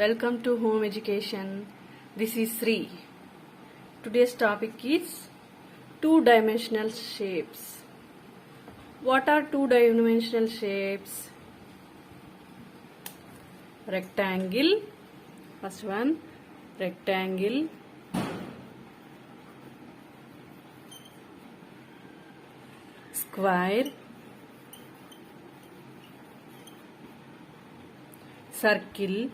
Welcome to Home Education. This is Sri. Today's topic is two-dimensional shapes. What are two-dimensional shapes? Rectangle. First one, rectangle. Square. Circle.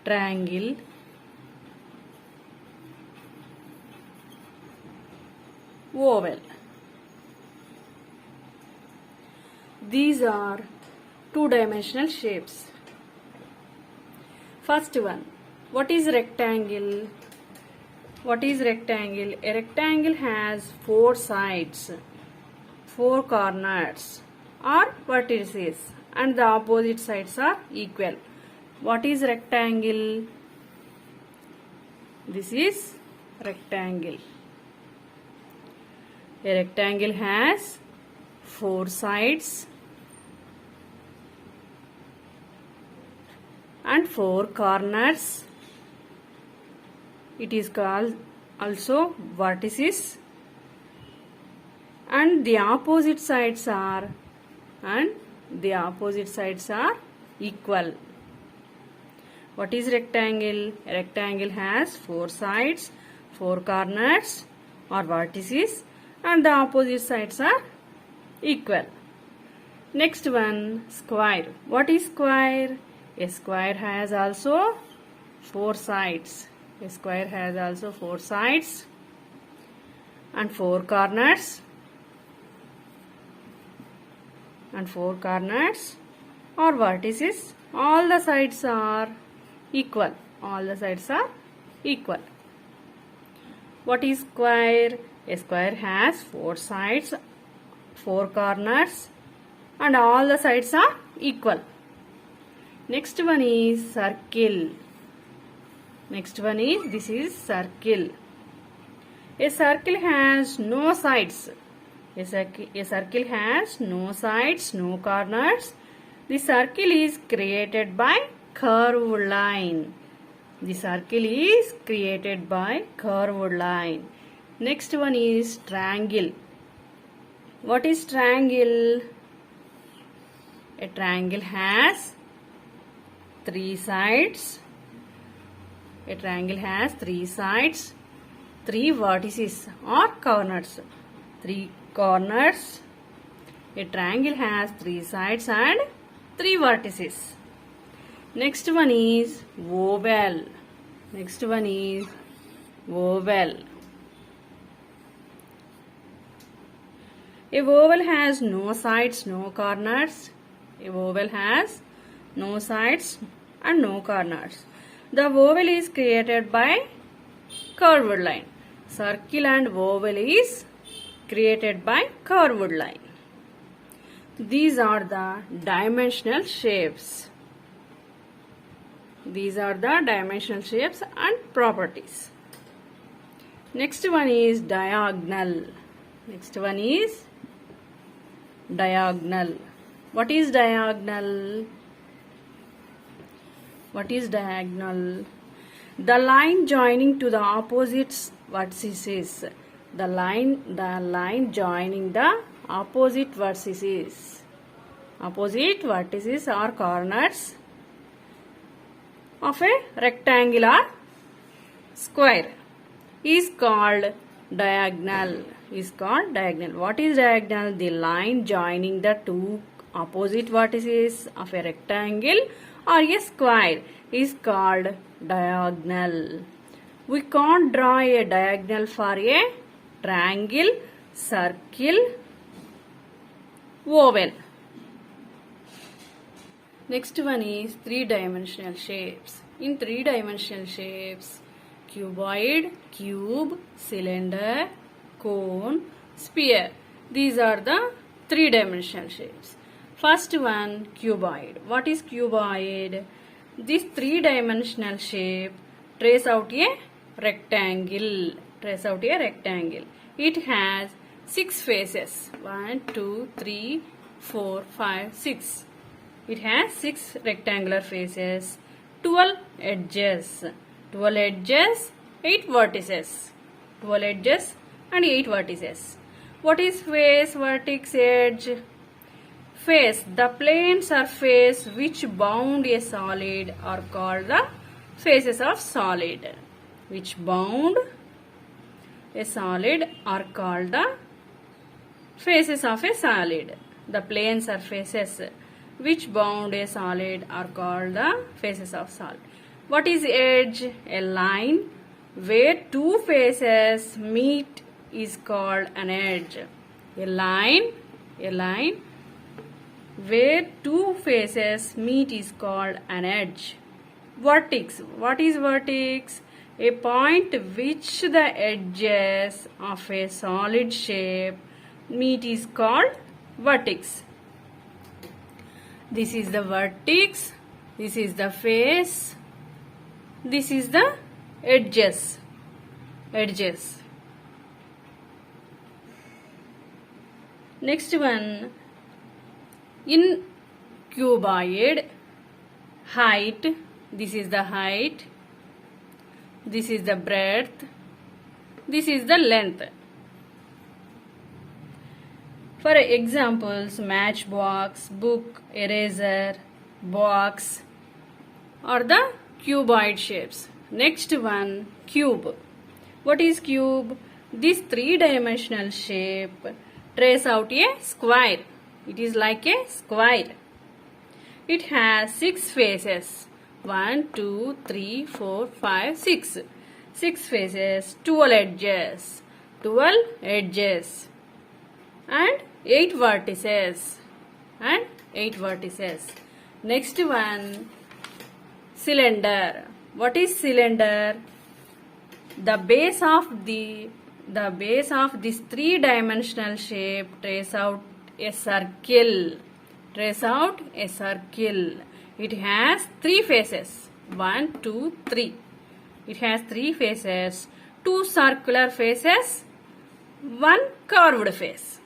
Triangle, oval. These are two-dimensional shapes. First one, what is rectangle? What is rectangle? A rectangle has four sides, four corners or vertices, and the opposite sides are equal. What is rectangle? This is rectangle. A rectangle has four sides and four corners. It is called also vertices, and the opposite sides are equal. What is rectangle? A rectangle has four sides, four corners or vertices, and the opposite sides are equal. Next one, square. What is square? A square has also four sides. A square has also four sides and four corners or vertices. All the sides are equal. All the sides are equal. What is square? A square has four sides, four corners, and all the sides are equal. Next one is circle. This is circle. A circle has no sides. A circle has no sides, no corners. The circle is created by curved line. The circle is created by curved line. Next one is triangle. What is triangle? A triangle has three sides. A triangle has three sides, three vertices or corners. Three corners. A triangle has three sides and three vertices. Next one is oval. A oval has no sides, no corners. A oval has no sides and no corners. The oval is created by curved line. Circle and oval is created by curved line. These are the dimensional shapes. These are the dimensional shapes and properties. Next one is diagonal. What is diagonal? The line joining to the opposite vertices. The line joining the opposite vertices. Opposite vertices or corners of a rectangle or square is called diagonal. What is diagonal? The line joining the two opposite vertices of a rectangle or a square is called diagonal. We can't draw a diagonal for a triangle, circle, oval. Next one is three-dimensional shapes. In three-dimensional shapes, cuboid, cube, cylinder, cone, sphere. These are the three-dimensional shapes. First one, cuboid. What is cuboid? This three-dimensional shape trace out a rectangle. It has 6 faces. 1, 2, 3, 4, 5, 6. It has 6 rectangular faces, 12 edges. 12 edges, 8 vertices. 12 edges and 8 vertices. What is face, vertex, edge? Face. The plane surface which bound a solid are called the faces of solid. Which bound a solid are called the faces of a solid. The plane surfaces which bound a solid are called the faces of solid. What is edge? A line where two faces meet is called an edge. A line where two faces meet is called an edge. Vertex. What is vertex? A point which the edges of a solid shape meet is called vertex. This is the vertex, this is the face, this is the edges. Next one, in cuboid, height, this is the height, this is the breadth, this is the length. For examples, matchbox, book, eraser, box are the cuboid shapes. Next one, cube. What is cube? This three-dimensional shape trace out a square. It is like a square. It has 6 faces. 1, 2, 3, 4, 5, 6. 6 faces, 12 edges. 12 edges. And 8 vertices. Next one, cylinder. What is cylinder? The base of this three-dimensional shape trace out a circle. It has 3 faces. 1, 2, 3. It has 3 faces. 2 circular faces. 1 curved face.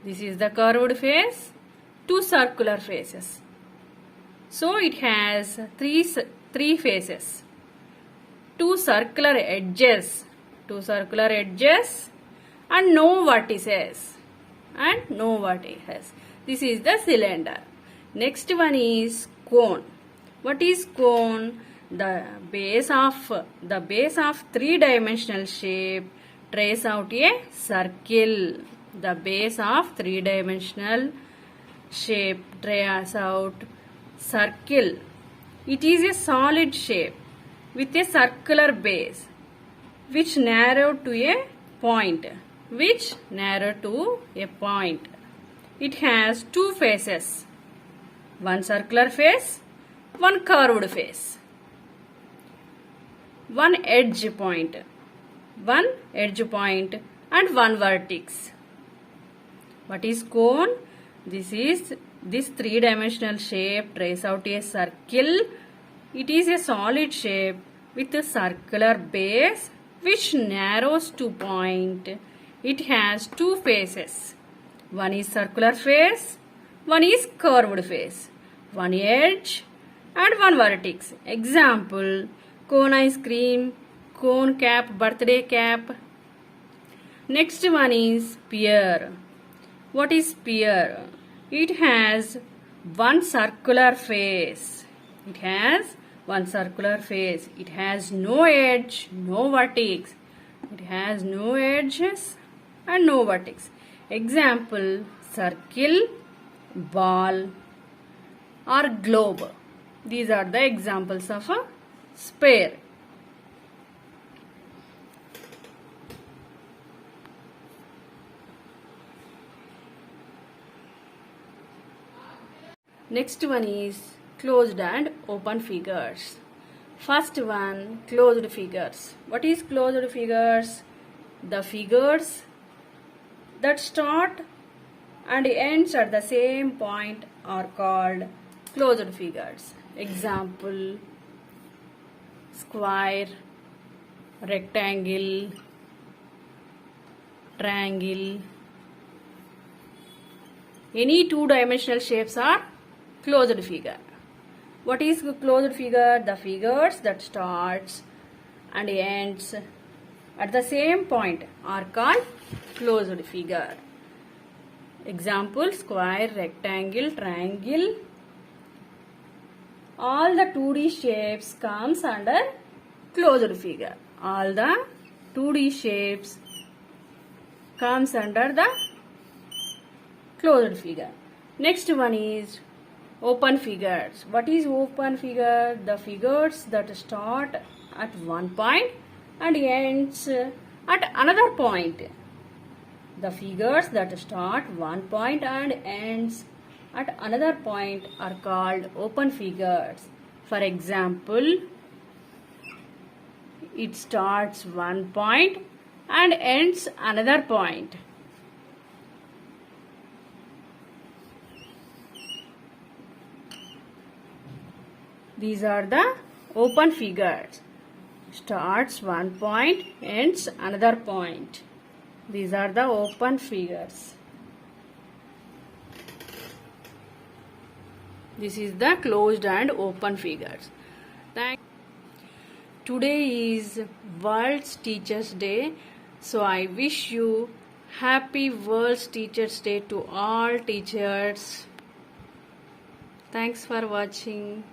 This is the curved face. 2 circular faces. So it has three faces. 2 circular edges. And no vertices. This is the cylinder. Next one is cone. What is cone? The base of three-dimensional shape trace out a circle. The base of three-dimensional shape trace out circle. It is a solid shape with a circular base which narrow to a point. It has 2 faces. 1 circular face, 1 curved face. 1 edge point and 1 vertex. What is cone? This three-dimensional shape trace out a circle. It is a solid shape with a circular base which narrows to point. It has 2 faces. 1 is circular face, 1 is curved face. 1 edge and 1 vertex. Example, cone ice cream, cone cap, birthday cap. Next one is sphere. What is sphere? It has 1 circular face. It has no edge, no vertex. It has no edges and no vertex. Example, circle, ball or globe. These are the examples of a sphere. Next one is closed and open figures. First one, closed figures. What is closed figures? The figures that start and ends at the same point are called closed figures. Example, square, rectangle, triangle. Any two-dimensional shapes are closed figure. What is closed figure? The figures that starts and ends at the same point are called closed figure. Example: square, rectangle, triangle. All the 2D shapes comes under closed figure. All the 2D shapes comes under the closed figure. Next one is open figures. What is open figure? The figures that start at one point and ends at another point. The figures that start one point and ends at another point are called open figures. For example, it starts one point and ends another point. These are the open figures. Starts one point, ends another point. These are the open figures. This is the closed and open figures. Today is World Teachers Day. So I wish you happy World Teachers Day to all teachers. Thanks for watching.